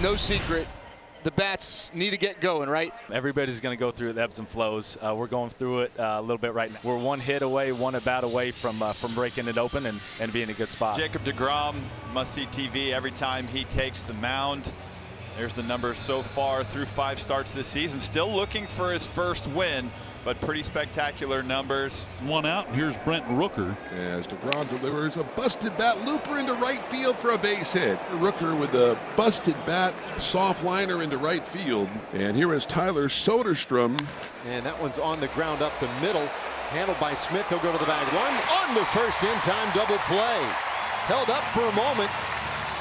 no secret, the bats need to get going, right? Everybody's going to go through the ebbs and flows. We're going through it a little bit right now. We're one hit away, one at bat away from breaking it open and being in a good spot. Jacob deGrom, must-see TV every time he takes the mound. There's the numbers so far through 5 starts this season. Still looking for his first win, but pretty spectacular numbers. One out. Here's Brent Rooker. As DeGrom delivers a busted bat looper into right field for a base hit. Rooker with a busted bat soft liner into right field. And here is Tyler Soderstrom. And that one's on the ground up the middle. Handled by Smith. He'll go to the bag. One on the first in-time double play. Held up for a moment,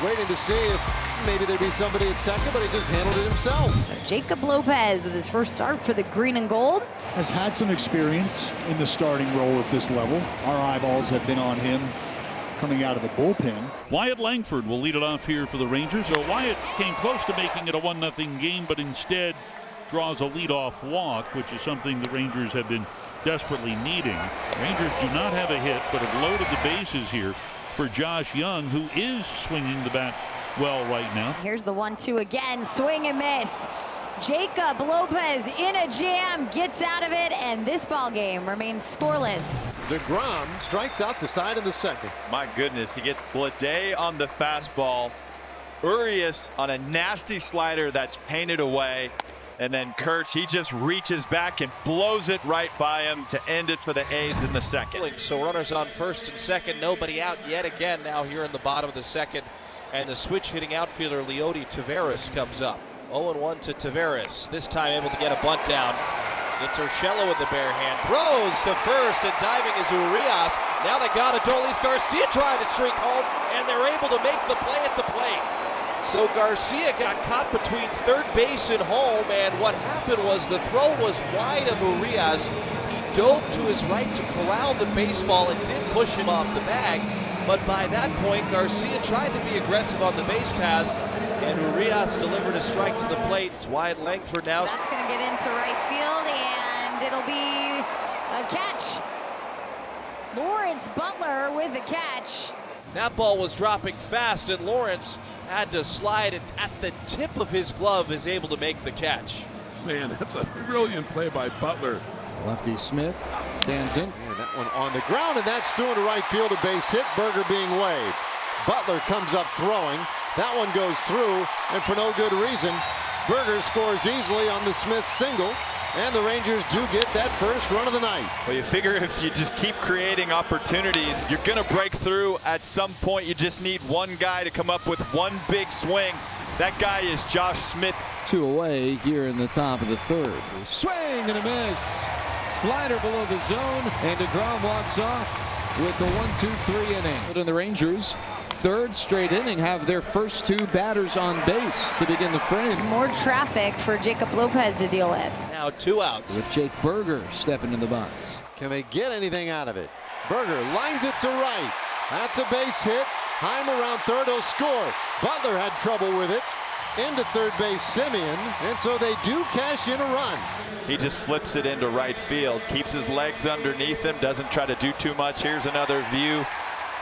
waiting to see if maybe there'd be somebody at second, but he just handled it himself. Jacob Lopez with his first start for the green and gold. Has had some experience in the starting role at this level. Our eyeballs have been on him coming out of the bullpen. Wyatt Langford will lead it off here for the Rangers. So Wyatt came close to making it a 1-0 game, but instead draws a leadoff walk, which is something the Rangers have been desperately needing. Rangers do not have a hit, but have loaded the bases here for Josh Young, who is swinging the bat well right now. Here's the 1-2 again, swing and miss. Jacob Lopez in a jam, gets out of it, and this ball game remains scoreless. DeGrom strikes out the side of the second. My goodness, he gets Blade on the fastball, Urias on a nasty slider that's painted away, and then Kurtz, he just reaches back and blows it right by him to end it for the A's in the second. So runners on first and second, nobody out yet again now here in the bottom of the second. And the switch-hitting outfielder Leody Taveras comes up. 0-1 to Taveras. This time able to get a bunt down. It's Urshela with the bare hand. Throws to first, and diving is Urias. Now they got Adolis Garcia trying to streak home, and they're able to make the play at the plate. So Garcia got caught between third base and home, and what happened was the throw was wide of Urias. He dove to his right to corral the baseball and did push him off the bag. But by that point, Garcia tried to be aggressive on the base paths, and Urias delivered a strike to the plate. It's Wyatt Langford now. That's going to get into right field, and it'll be a catch. Lawrence Butler with the catch. That ball was dropping fast, and Lawrence had to slide it at the tip of his glove, is able to make the catch. Man, that's a brilliant play by Butler. Lefty Smith stands in. And that one on the ground, and that's through into right field, a base hit. Berger being waved. Butler comes up throwing. That one goes through, and for no good reason. Berger scores easily on the Smith single, and the Rangers do get that first run of the night. Well, you figure if you just keep creating opportunities, you're going to break through at some point. You just need one guy to come up with one big swing. That guy is Josh Smith. 2 away here in the top of the third. Swing and a miss. Slider below the zone, and DeGrom walks off with the 1-2-3 inning. And the Rangers, third straight inning, have their first 2 batters on base to begin the frame. More traffic for Jacob Lopez to deal with. Now 2 outs. With Jake Berger stepping in the box. Can they get anything out of it? Berger lines it to right. That's a base hit. Heim around third, he'll score. Butler had trouble with it. Into third base, Simeon, and so they do cash in a run. He just flips it into right field, keeps his legs underneath him, doesn't try to do too much. Here's another view.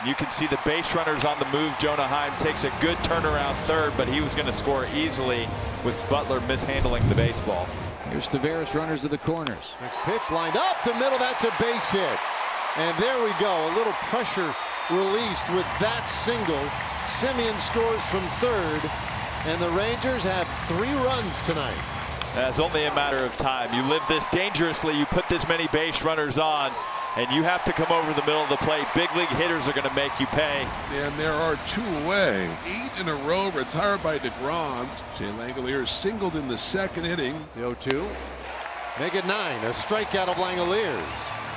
You can see the base runners on the move. Jonah Heim takes a good turnaround third, but he was going to score easily with Butler mishandling the baseball. Here's Taveras, runners of the corners. Next pitch lined up the middle, that's a base hit. And there we go, a little pressure released with that single. Simeon scores from third, and the Rangers have 3 runs tonight. It's only a matter of time. You live this dangerously, you put this many base runners on, and you have to come over the middle of the plate. Big league hitters are going to make you pay. And there are 2 away. 8 in a row retired by DeGrom. Jay Langeliers singled in the second inning. The 0-2. Make it 9. A strikeout of Langeliers.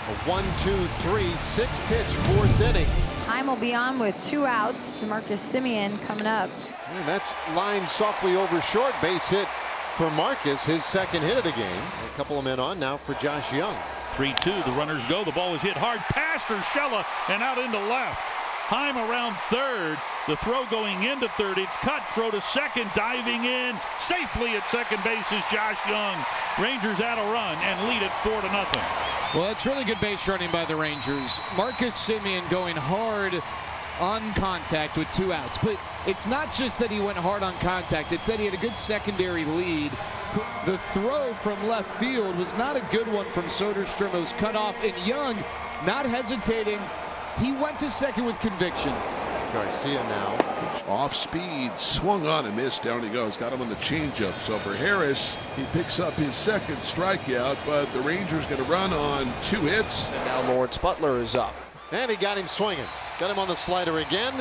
A 1-2-3, 6-pitch 4th inning. Heim will be on with 2 outs. Marcus Simeon coming up. And that's lined softly over short. Base hit for Marcus, his second hit of the game. A couple of men on now for Josh Young. 3-2, the runners go. The ball is hit hard past Urshela and out into left. Heim around third. The throw going into third. It's cut. Throw to second. Diving in safely at second base is Josh Young. Rangers add a run and lead it 4-0. Well, that's really good base running by the Rangers. Marcus Simeon going hard on contact with 2 outs. But it's not just that he went hard on contact. It's that he had a good secondary lead. The throw from left field was not a good one from Soderstrom. It was cut off, and Young, not hesitating, he went to second with conviction. Garcia now. Off speed, swung on and missed. Down he goes. Got him on the changeup. So for Harris, he picks up his second strikeout, but the Rangers going to run on 2 hits. And now Lawrence Butler is up. And he got him swinging. Got him on the slider again.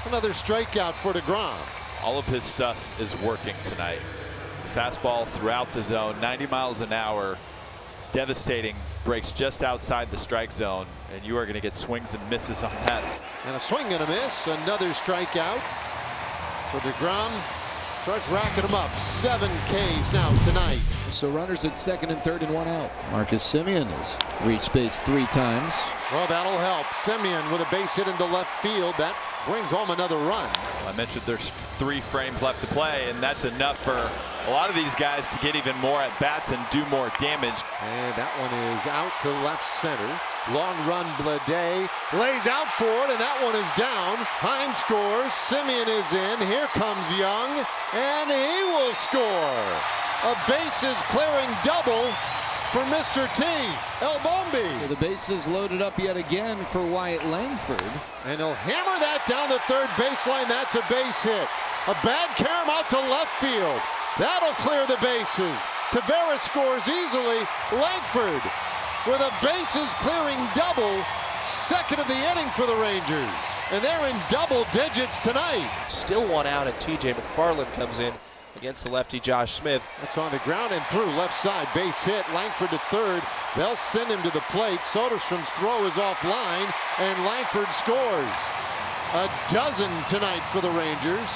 Another strikeout for DeGrom. All of his stuff is working tonight. Fastball throughout the zone, 90 miles an hour. Devastating, breaks just outside the strike zone, and you are going to get swings and misses on that. And a swing and a miss. Another strikeout for DeGrom. Starts racking them up. 7 Ks now tonight. So runners at second and third and 1 out. Marcus Semien has reached base 3 times. Well, that'll help. Semien with a base hit into left field. That brings home another run. I mentioned there's 3 frames left to play, and that's enough for a lot of these guys to get even more at bats and do more damage. And that one is out to left center. Long run, Bleday lays out for it, and that one is down. Heim scores. Semien is in. Here comes Young, and he will score. A bases clearing double for Mr. T. El Bombi. The bases loaded up yet again for Wyatt Langford. And he'll hammer that down the third baseline. That's a base hit. A bad carom out to left field. That'll clear the bases. Taveras scores easily. Langford with a bases clearing double. Second of the inning for the Rangers. And they're in double digits tonight. Still 1 out, and TJ McFarland comes in against the lefty Josh Smith. That's on the ground and through left side. Base hit. Langford to third. They'll send him to the plate. Soderstrom's throw is offline, and Langford scores. A dozen tonight for the Rangers.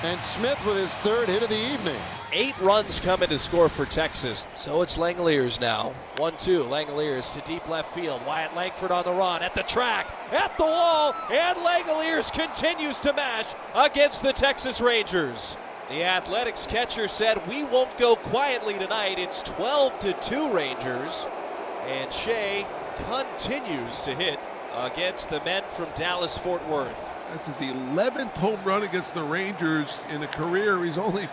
And Smith with his 3rd hit of the evening. 8 runs coming to score for Texas. So it's Langeliers now. 1-2. Langeliers to deep left field. Wyatt Langford on the run, at the track, at the wall, and Langeliers continues to mash against the Texas Rangers. The Athletics catcher said, "We won't go quietly tonight." It's 12-2 Rangers. And Shea continues to hit against the men from Dallas-Fort Worth. That's his 11th home run against the Rangers in a career. He's only,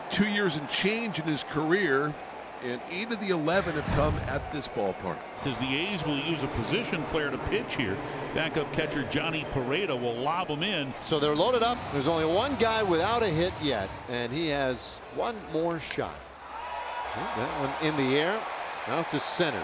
2 years and change in his career, and 8 of the 11 have come at this ballpark. Because the A's will use a position player to pitch here. Backup catcher Johnny Pareda will lob him in. So they're loaded up. There's only one guy without a hit yet, and he has one more shot. That one in the air, out to center.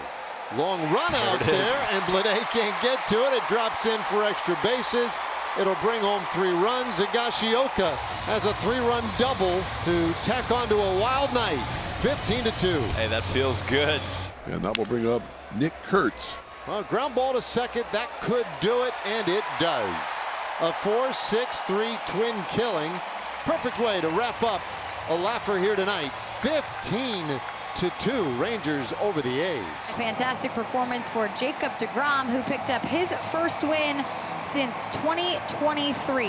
Long run out there, and Bleday can't get to it. It drops in for extra bases. It'll bring home 3 runs. Higashioka has a 3-run double to tack onto a wild night. 15-2. Hey, that feels good. And that will bring up Nick Kurtz. Well, ground ball to second. That could do it, and it does. A 4-6-3 twin killing. Perfect way to wrap up a laugher here tonight. 15-2 Rangers over the A's. Fantastic performance for Jacob deGrom, who picked up his first win since 2023.